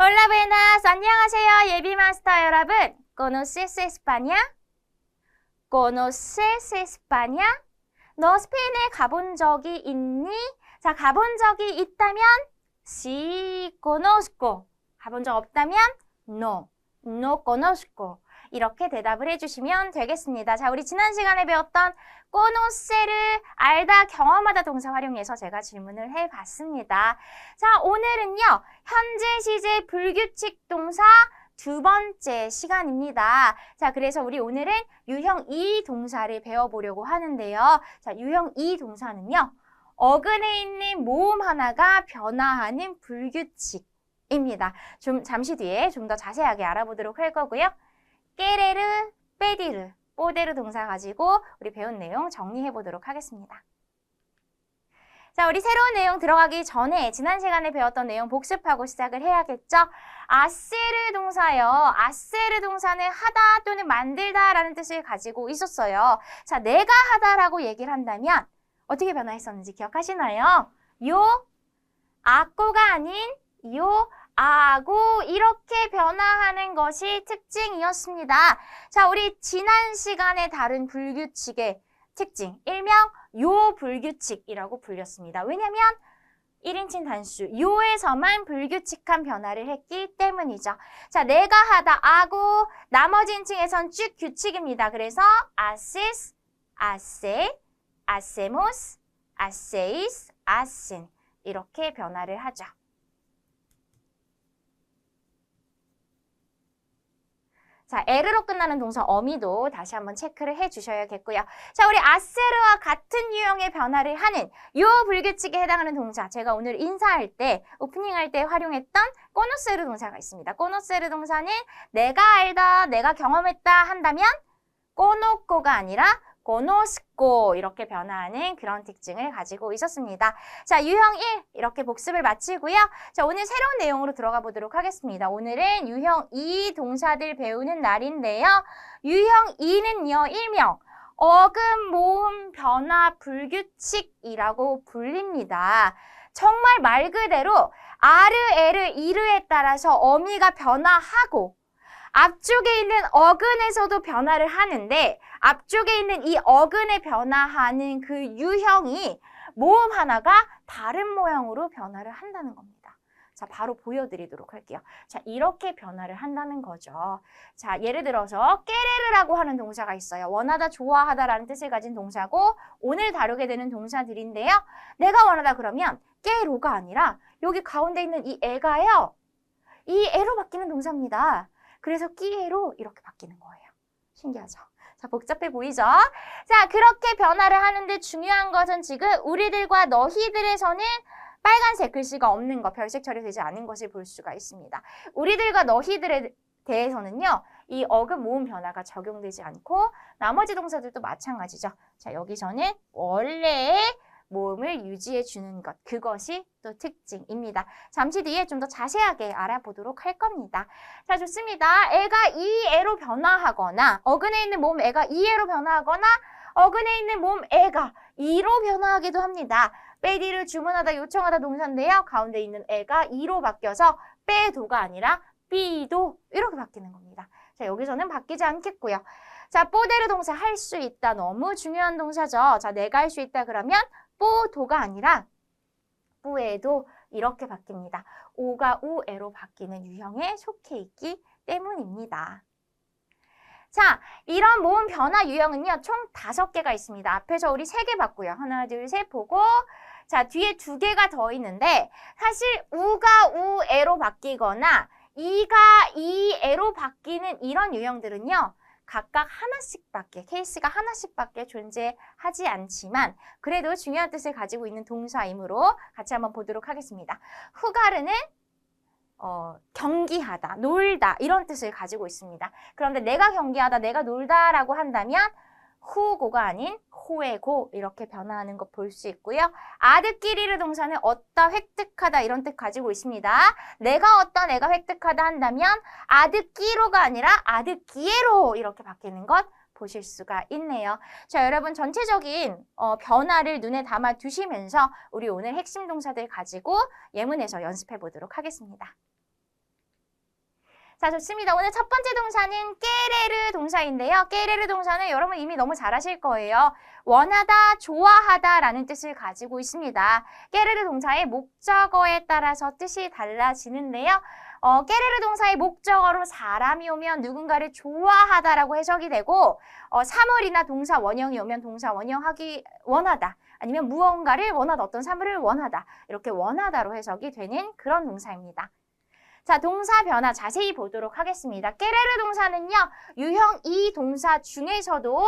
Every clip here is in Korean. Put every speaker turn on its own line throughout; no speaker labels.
Hola, buenas. 안녕하세요, 예비 마스터 여러분. ¿Conoces España? ¿Conoces España? 너 스페인에 가본 적이 있니? 자, 가본 적이 있다면 sí, conozco. 가본 적 없다면 no, no conozco. 이렇게 대답을 해주시면 되겠습니다. 자, 우리 지난 시간에 배웠던 conocer를 알다, 경험하다 동사 활용해서 제가 질문을 해봤습니다. 자, 오늘은요, 현재 시제 불규칙 동사 두 번째 시간입니다. 자, 그래서 우리 오늘은 유형 2 동사를 배워보려고 하는데요. 자, 유형 2 동사는요, 어근에 있는 모음 하나가 변화하는 불규칙입니다. 좀 잠시 뒤에 좀 더 자세하게 알아보도록 할 거고요. 깨레르, 빼디르, 뽀데르 동사 가지고 우리 배운 내용 정리해 보도록 하겠습니다. 자, 우리 새로운 내용 들어가기 전에 지난 시간에 배웠던 내용 복습하고 시작을 해야겠죠? 아세르 동사요. 아세르 동사는 하다 또는 만들다 라는 뜻을 가지고 있었어요. 자, 내가 하다라고 얘기를 한다면 어떻게 변화했었는지 기억하시나요? 요, 아꼬가 아닌 요, 아고 이렇게 변화하는 것이 특징이었습니다. 자, 우리 지난 시간에 다룬 불규칙의 특징, 일명 요 불규칙이라고 불렸습니다. 왜냐면 1인칭 단수 요에서만 불규칙한 변화를 했기 때문이죠. 자, 내가 하다 아고 나머지 인칭에선 쭉 규칙입니다. 그래서 haces, hace, hacemos, hacéis, hacen 이렇게 변화를 하죠. 자, 에르로 끝나는 동사 어미도 다시 한번 체크를 해주셔야겠고요. 자, 우리 아세르와 같은 유형의 변화를 하는 요 불규칙에 해당하는 동사, 제가 오늘 인사할 때, 오프닝할 때 활용했던 코노세르 동사가 있습니다. 코노세르 동사는 내가 알다, 내가 경험했다 한다면 코노코가 아니라 코노스코 이렇게 변화하는 그런 특징을 가지고 있었습니다. 자, 유형 1 이렇게 복습을 마치고요. 자, 오늘 새로운 내용으로 들어가 보도록 하겠습니다. 오늘은 유형 2 동사들 배우는 날인데요. 유형 2는요, 일명 어근, 모음, 변화, 불규칙이라고 불립니다. 정말 말 그대로 아르, 에르, 이르에 따라서 어미가 변화하고 앞쪽에 있는 어근에서도 변화를 하는데 앞쪽에 있는 이 어근에 변화하는 그 유형이 모음 하나가 다른 모양으로 변화를 한다는 겁니다. 자, 바로 보여드리도록 할게요. 자, 이렇게 변화를 한다는 거죠. 자, 예를 들어서 깨레르라고 하는 동사가 있어요. 원하다, 좋아하다라는 뜻을 가진 동사고 오늘 다루게 되는 동사들인데요. 내가 원하다 그러면 깨로가 아니라 여기 가운데 있는 이 애가요. 이 애로 바뀌는 동사입니다. 그래서 끼에로 이렇게 바뀌는 거예요. 신기하죠? 자, 복잡해 보이죠? 자, 그렇게 변화를 하는데 중요한 것은 지금 우리들과 너희들에서는 빨간색 글씨가 없는 거, 별색 처리되지 않은 것을 볼 수가 있습니다. 우리들과 너희들에 대해서는요, 이 어근 모음 변화가 적용되지 않고 나머지 동사들도 마찬가지죠. 자, 여기서는 원래의 모음을 유지해 주는 것, 그것이 또 특징입니다. 잠시 뒤에 좀 더 자세하게 알아보도록 할 겁니다. 자, 좋습니다. 애가 이 애로 변화하거나 어근에 있는 모음 애가 이 애로 변화하거나 어근에 있는 모음 애가 이로 변화하기도 합니다. 빼디를 주문하다, 요청하다 동사인데요. 가운데 있는 애가 이로 바뀌어서 빼도가 아니라 삐도 이렇게 바뀌는 겁니다. 자, 여기서는 바뀌지 않겠고요. 자, 뽀데르 동사 할 수 있다. 너무 중요한 동사죠. 자, 내가 할 수 있다 그러면 뽀도가 아니라 뿌에도 이렇게 바뀝니다. 오가 우에로 바뀌는 유형에 속해 있기 때문입니다. 자, 이런 모음 변화 유형은요, 총 5개가 있습니다. 앞에서 우리 3개 봤고요. 하나, 둘, 셋 보고 자, 뒤에 2개가 더 있는데 사실 우가 우에로 바뀌거나 이가 이에로 바뀌는 이런 유형들은요. 각각 하나씩밖에, 케이스가 하나씩밖에 존재하지 않지만 그래도 중요한 뜻을 가지고 있는 동사이므로 같이 한번 보도록 하겠습니다. 후가르는 경기하다, 놀다 이런 뜻을 가지고 있습니다. 그런데 내가 경기하다, 내가 놀다라고 한다면 후고가 아닌 호에고 이렇게 변화하는 거 볼 수 있고요. 아드끼리르 동사는 얻다, 획득하다 이런 뜻 가지고 있습니다. 내가 얻다, 내가 획득하다 한다면 아드끼로가 아니라 아드기에로 이렇게 바뀌는 것 보실 수가 있네요. 자, 여러분 전체적인 변화를 눈에 담아 두시면서 우리 오늘 핵심 동사들 가지고 예문에서 연습해 보도록 하겠습니다. 자, 좋습니다. 오늘 첫 번째 동사는 querer 동사인데요. querer 동사는 여러분 이미 너무 잘 아실 거예요. 원하다, 좋아하다 라는 뜻을 가지고 있습니다. querer 동사의 목적어에 따라서 뜻이 달라지는데요. querer 동사의 목적어로 사람이 오면 누군가를 좋아하다라고 해석이 되고 사물이나 동사 원형이 오면 동사 원형하기 원하다. 아니면 무언가를 원하다, 어떤 사물을 원하다. 이렇게 원하다로 해석이 되는 그런 동사입니다. 자, 동사 변화 자세히 보도록 하겠습니다. querer 동사는요, 유형 이 동사 중에서도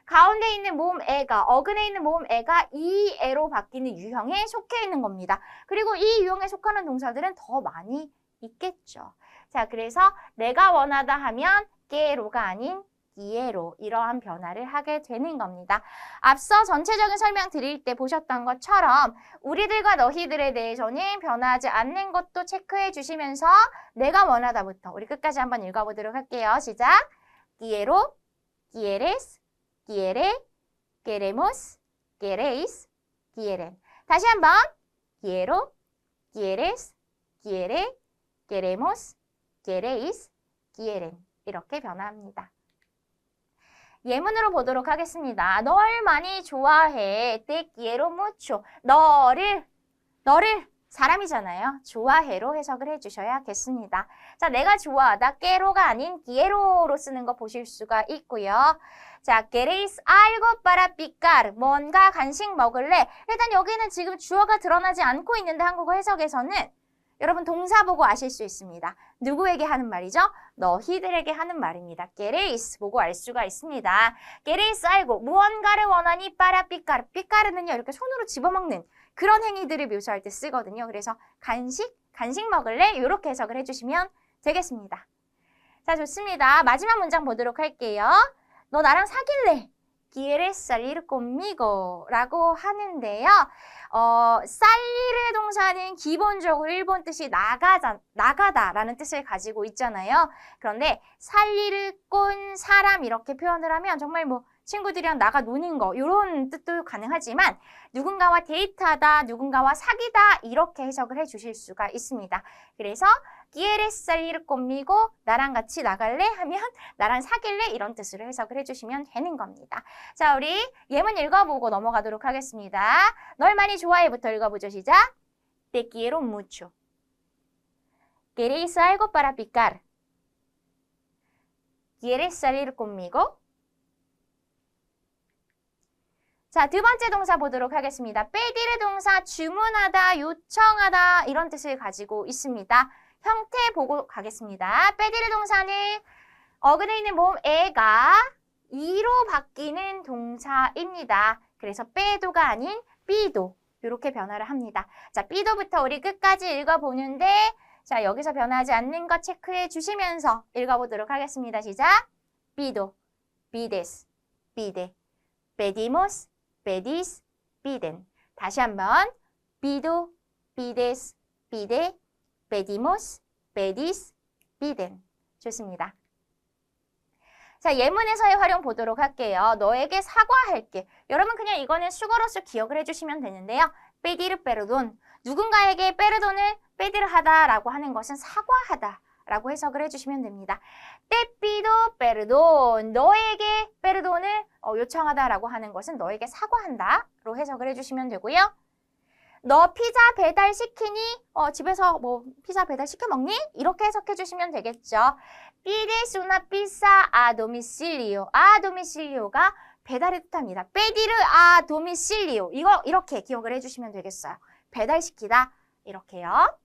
가운데 있는 모음 에가, 어근에 있는 모음 에가 이 에로 바뀌는 유형에 속해 있는 겁니다. 그리고 이 유형에 속하는 동사들은 더 많이 있겠죠. 자, 그래서 내가 원하다 하면 quiero가 아닌 quiero 이러한 변화를 하게 되는 겁니다. 앞서 전체적인 설명 드릴 때 보셨던 것처럼 우리들과 너희들에 대해서는 변화하지 않는 것도 체크해 주시면서 내가 원하다부터 우리 끝까지 한번 읽어보도록 할게요. 시작! quiero, quieres, quiere, queremos, queréis, quieren. 다시 한번 quiero, quieres, quiere, queremos, queréis, quieren. 이렇게 변화합니다. 예문으로 보도록 하겠습니다. 널 많이 좋아해. Te quiero mucho. 너를 사람이잖아요. 좋아해로 해석을 해주셔야겠습니다. 자, 내가 좋아하다. quiero가 아닌 quiero로 쓰는 거 보실 수가 있고요. 자, queréis algo para picar. 뭔가 간식 먹을래. 일단 여기는 지금 주어가 드러나지 않고 있는데 한국어 해석에서는 여러분 동사 보고 아실 수 있습니다. 누구에게 하는 말이죠? 너희들에게 하는 말입니다. queréis 보고 알 수가 있습니다. queréis algo 무언가를 원하니 para picar. picar는요 이렇게 손으로 집어먹는 그런 행위들을 묘사할 때 쓰거든요. 그래서 간식 먹을래? 이렇게 해석을 해주시면 되겠습니다. 자, 좋습니다. 마지막 문장 보도록 할게요. 너 나랑 사귈래? ¿Quieres salir conmigo? 라고 하는데요. 살리르 동사는 기본적으로 일본 뜻이 나가다라는 뜻을 가지고 있잖아요. 그런데 살리르 꼰 사람 이렇게 표현을 하면 정말 뭐 친구들이랑 나가 노는 거 이런 뜻도 가능하지만 누군가와 데이트하다, 누군가와 사귀다 이렇게 해석을 해주실 수가 있습니다. 그래서 ¿Quieres salir conmigo? 나랑 같이 나갈래? 하면 나랑 사귈래? 이런 뜻으로 해석을 해주시면 되는 겁니다. 자, 우리 예문 읽어보고 넘어가도록 하겠습니다. 널 많이 좋아해부터 읽어보죠. 시작! Te quiero mucho. ¿Queréis algo para picar? ¿Quieres salir conmigo? 자, 두 번째 동사 보도록 하겠습니다. pedir 동사 주문하다, 요청하다 이런 뜻을 가지고 있습니다. 형태 보고 가겠습니다. pedir 동사는 어근에 있는 모음 에가 이로 바뀌는 동사입니다. 그래서 pedo가 아닌 pido 이렇게 변화를 합니다. 자, pido부터 우리 끝까지 읽어보는데 자, 여기서 변하지 않는 것 체크해 주시면서 읽어보도록 하겠습니다. 시작! pido, pides, pide, pedimos, pedis, piden. 다시 한번 pido, pides, pide, pedimos, pedis, piden. 좋습니다. 자, 예문에서의 활용 보도록 할게요. 너에게 사과할게. 여러분 그냥 이거는 수거로서 기억을 해주시면 되는데요. pedir perdón. 누군가에게 perdón을 pedir 하다라고 하는 것은 사과하다. 라고 해석을 해주시면 됩니다. Te pido perdón. 너에게 perdón을 요청하다라고 하는 것은 너에게 사과한다로 해석을 해주시면 되고요. 너 피자 배달 시키니? 집에서 뭐 피자 배달 시켜 먹니? 이렇게 해석해 주시면 되겠죠. Pides una pizza a domicilio. a domicilio가 배달을 뜻합니다. Pedir a domicilio. 이거 이렇게 기억을 해주시면 되겠어요. 배달시키다 이렇게요.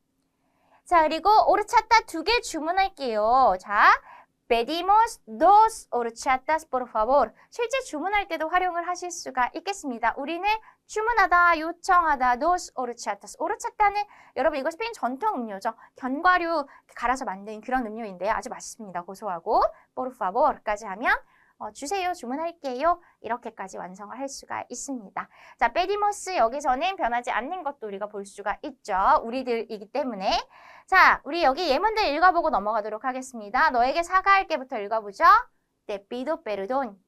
자, 그리고 오르차타 2개 주문할게요. 자, pedimos dos horchatas por favor. 실제 주문할 때도 활용을 하실 수가 있겠습니다. 우리는 주문하다, 요청하다, dos horchatas. 오르차타는 여러분 이거 스페인 전통 음료죠. 견과류 갈아서 만든 그런 음료인데요. 아주 맛있습니다. 고소하고 por favor까지 하면 주세요, 주문할게요. 이렇게까지 완성을 할 수가 있습니다. 자, pedimos 여기서는 변하지 않는 것도 우리가 볼 수가 있죠. 우리들이기 때문에. 자, 우리 여기 예문들 읽어보고 넘어가도록 하겠습니다. 너에게 사과할게부터 읽어보죠. Te pido perdón.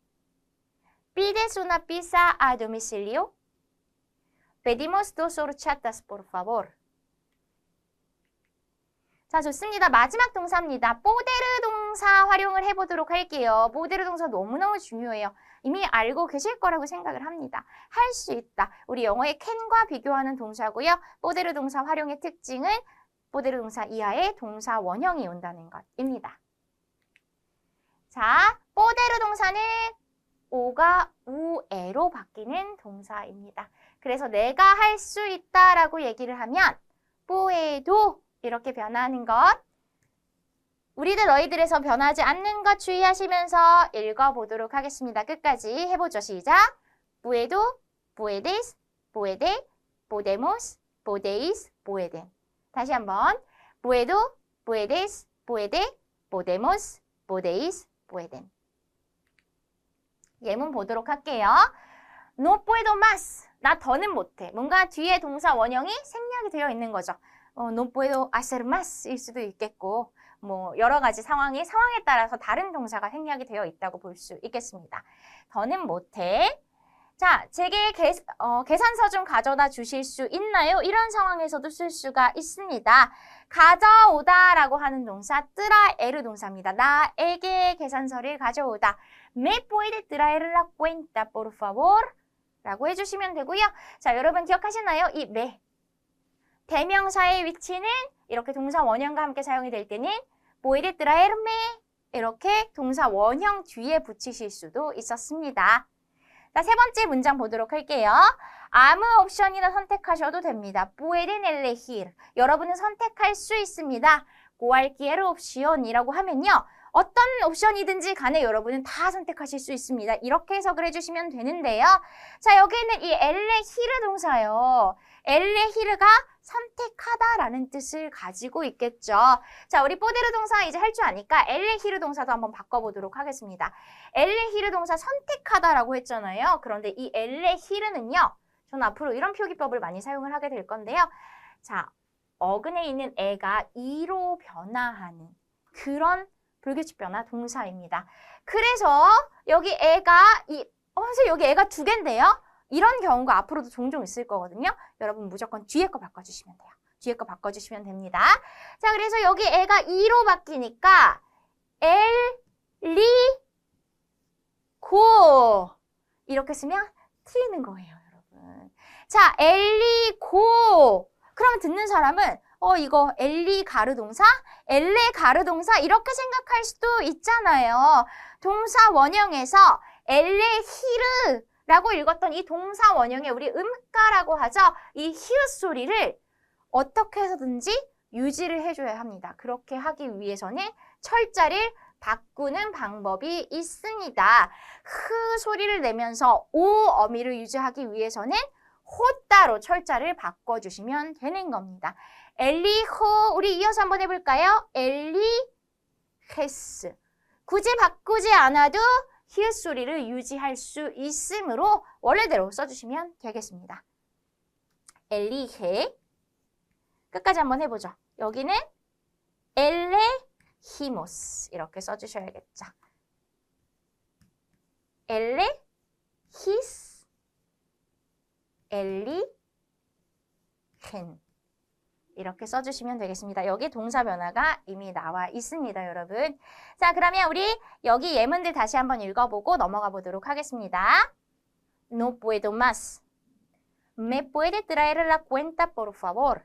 Pides una pizza a domicilio. Pedimos dos horchatas, por favor. 자, 좋습니다. 마지막 동사입니다. 뽀데르 동사 활용을 해보도록 할게요. 뽀데르 동사 너무너무 중요해요. 이미 알고 계실 거라고 생각을 합니다. 할 수 있다. 우리 영어의 can과 비교하는 동사고요. 뽀데르 동사 활용의 특징은 뽀데르 동사 이하의 동사 원형이 온다는 것입니다. 자, 뽀데르 동사는 오가 우에로 바뀌는 동사입니다. 그래서 내가 할 수 있다라고 얘기를 하면 뽀에도 이렇게 변하는 것. 우리들 너희들에서 변하지 않는 것 주의하시면서 읽어보도록 하겠습니다. 끝까지 해보죠. 시작. puedo, puedes, puede, podemos, podéis, pueden. 다시 한번. puedo, puedes, puede, podemos, podéis, pueden. 예문 보도록 할게요. No puedo más. 나 더는 못해. 뭔가 뒤에 동사 원형이 생략이 되어 있는 거죠. No puedo hacer más 일 수도 있겠고 뭐 여러 가지 상황에 따라서 다른 동사가 생략이 되어 있다고 볼 수 있겠습니다. 더는 못해. 자, 제게 계산서 좀 가져다 주실 수 있나요? 이런 상황에서도 쓸 수가 있습니다. 가져오다라고 하는 동사 traer 동사입니다. 나에게 계산서를 가져오다. Me puede traer la cuenta, por favor? 라고 해주시면 되고요. 자, 여러분 기억하시나요? 이 me. 대명사의 위치는 이렇게 동사 원형과 함께 사용이 될 때는 puede traerme 이렇게 동사 원형 뒤에 붙이실 수도 있었습니다. 자, 세 번째 문장 보도록 할게요. 아무 옵션이나 선택하셔도 됩니다. pueden elegir. 여러분은 선택할 수 있습니다. cualquier opción이라고 하면요. 어떤 옵션이든지 간에 여러분은 다 선택하실 수 있습니다. 이렇게 해석을 해주시면 되는데요. 자, 여기는 이 elegir 동사요. elegir가 선택하다라는 뜻을 가지고 있겠죠. 자, 우리 뽀데르 동사 이제 할 줄 아니까 elegir 동사도 한번 바꿔보도록 하겠습니다. elegir 동사 선택하다라고 했잖아요. 그런데 이 elegir는요. 저는 앞으로 이런 표기법을 많이 사용을 하게 될 건데요. 자, 어근에 있는 애가 이로 변화하는 그런 불규칙 변화 동사입니다. 그래서 여기 애가 선생님 여기 애가 두 개인데요. 이런 경우가 앞으로도 종종 있을 거거든요. 여러분 무조건 뒤에 거 바꿔주시면 돼요. 뒤에 거 바꿔주시면 됩니다. 자, 그래서 여기 애가 이로 바뀌니까 엘리고 이렇게 쓰면 틀리는 거예요, 여러분. 자, 엘리고 그러면 듣는 사람은 이거 엘리 가르 동사, 엘레 가르 동사 이렇게 생각할 수도 있잖아요. 동사 원형에서 엘레 히르라고 읽었던 이 동사 원형에 우리 음가라고 하죠. 이 히읗 소리를 어떻게 해서든지 유지를 해줘야 합니다. 그렇게 하기 위해서는 철자를 바꾸는 방법이 있습니다. 흐 소리를 내면서 오 어미를 유지하기 위해서는 호따로 철자를 바꿔주시면 되는 겁니다. 엘리호 우리 이어서 한번 해볼까요? 엘리헤스 굳이 바꾸지 않아도 히읗 소리를 유지할 수 있으므로 원래대로 써주시면 되겠습니다. 엘리헤 끝까지 한번 해보죠. 여기는 엘레히모스 이렇게 써주셔야겠죠. 엘레히스 엘리헨 이렇게 써주시면 되겠습니다. 여기 동사 변화가 이미 나와 있습니다, 여러분. 자, 그러면 우리 여기 예문들 다시 한번 읽어보고 넘어가 보도록 하겠습니다. No puedo más. ¿Me puede traer la cuenta, por favor?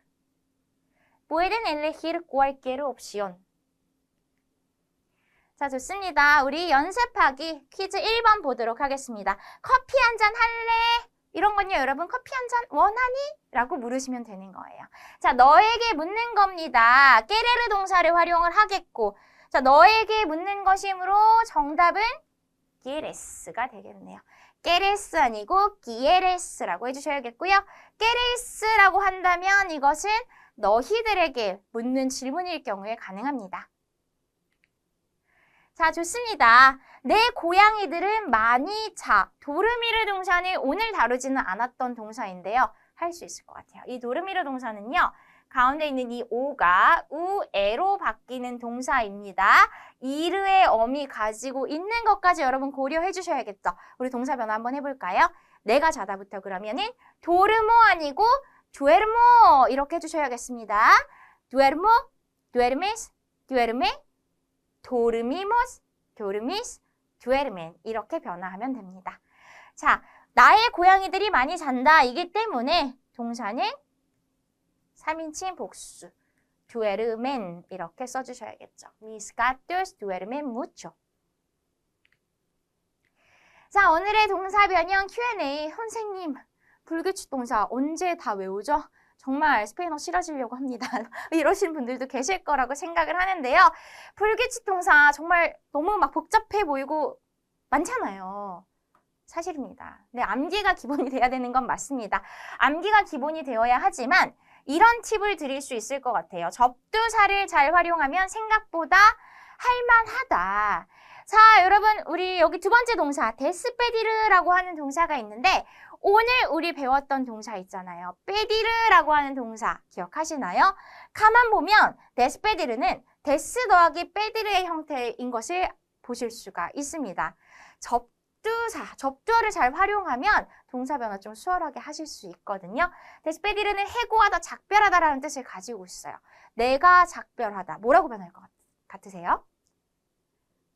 Pueden elegir cualquier opción. 자, 좋습니다. 우리 연습하기 퀴즈 1번 보도록 하겠습니다. 커피 한 잔 할래? 이런 건요, 여러분 커피 한 잔 원하니? 라고 물으시면 되는 거예요. 자, 너에게 묻는 겁니다. 깨레르 동사를 활용을 하겠고, 자, 너에게 묻는 것이므로 정답은 quieres가 되겠네요. quieres 아니고 quieres라고 해주셔야겠고요. quieres라고 한다면 이것은 너희들에게 묻는 질문일 경우에 가능합니다. 자, 좋습니다. 내 고양이들은 많이 자. 도르미르 동사는 오늘 다루지는 않았던 동사인데요. 할 수 있을 것 같아요. 이 도르미르 동사는요. 가운데 있는 이 오가 우에로 바뀌는 동사입니다. 이르의 어미 가지고 있는 것까지 여러분 고려해 주셔야겠죠. 우리 동사 변화 한번 해볼까요? 내가 자다부터 그러면은 도르모 아니고 duermo 이렇게 해주셔야겠습니다. duermo, duermes, duerme, dormimos, dormis, duermen 이렇게 변화하면 됩니다. 자, 나의 고양이들이 많이 잔다이기 때문에 동사는 3인칭 복수 duermen 이렇게 써주셔야겠죠. Mis gatos duermen mucho. 자, 오늘의 동사 변형 Q&A. 선생님, 불규칙 동사 언제 다 외우죠? 정말 스페인어 싫어지려고 합니다. 이러신 분들도 계실 거라고 생각을 하는데요. 불규칙 동사 정말 너무 막 복잡해 보이고 많잖아요. 사실입니다. 네, 암기가 기본이 돼야 되는 건 맞습니다. 암기가 기본이 되어야 하지만 이런 팁을 드릴 수 있을 것 같아요. 접두사를 잘 활용하면 생각보다 할만하다. 자, 여러분, 우리 여기 두 번째 동사 데스페디르라고 하는 동사가 있는데 오늘 우리 배웠던 동사 있잖아요. 페디르라고 하는 동사 기억하시나요? 가만 보면 데스페디르는 데스 더하기 페디르의 형태인 것을 보실 수가 있습니다. 접두어를 잘 활용하면 동사 변화 좀 수월하게 하실 수 있거든요. 데스페디르는 해고하다, 작별하다라는 뜻을 가지고 있어요. 내가 작별하다. 뭐라고 변할 것 같으세요?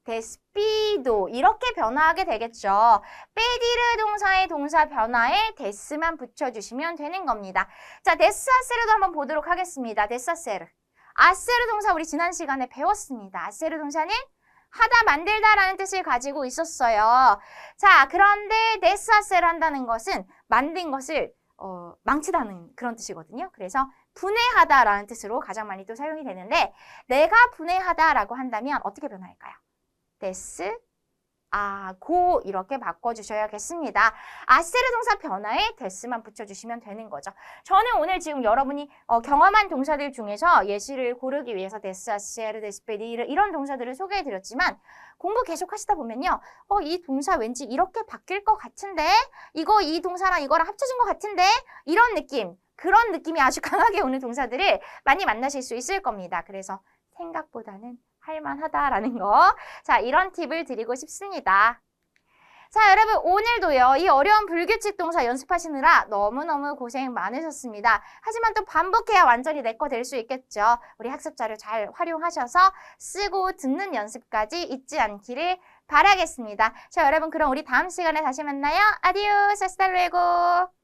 데스피도 이렇게 변화하게 되겠죠. 페디르 동사의 동사 변화에 데스만 붙여주시면 되는 겁니다. 자, 데스아세르도 한번 보도록 하겠습니다. 데스아세르. 아세르 동사 우리 지난 시간에 배웠습니다. 아세르 동사는 하다, 만들다라는 뜻을 가지고 있었어요. 자, 그런데 데스아세르 한다는 것은 만든 것을 망치다는 그런 뜻이거든요. 그래서 분해하다라는 뜻으로 가장 많이 또 사용이 되는데 내가 분해하다라고 한다면 어떻게 변화할까요? 데스, 고 이렇게 바꿔주셔야겠습니다. 아세르 동사 변화에 데스만 붙여주시면 되는 거죠. 저는 오늘 지금 여러분이 경험한 동사들 중에서 예시를 고르기 위해서 데스, 아세르, 데스페디르 이런 동사들을 소개해드렸지만 공부 계속 하시다 보면요. 이 동사 왠지 이렇게 바뀔 것 같은데 이 동사랑 이거랑 합쳐진 것 같은데 이런 느낌, 그런 느낌이 아주 강하게 오는 동사들을 많이 만나실 수 있을 겁니다. 그래서 생각보다는 할만하다라는 거. 자, 이런 팁을 드리고 싶습니다. 자, 여러분 오늘도요. 이 어려운 불규칙 동사 연습하시느라 너무너무 고생 많으셨습니다. 하지만 또 반복해야 완전히 내 거 될 수 있겠죠. 우리 학습자료 잘 활용하셔서 쓰고 듣는 연습까지 잊지 않기를 바라겠습니다. 자, 여러분 그럼 우리 다음 시간에 다시 만나요. 아디오스, 하스타 루에고.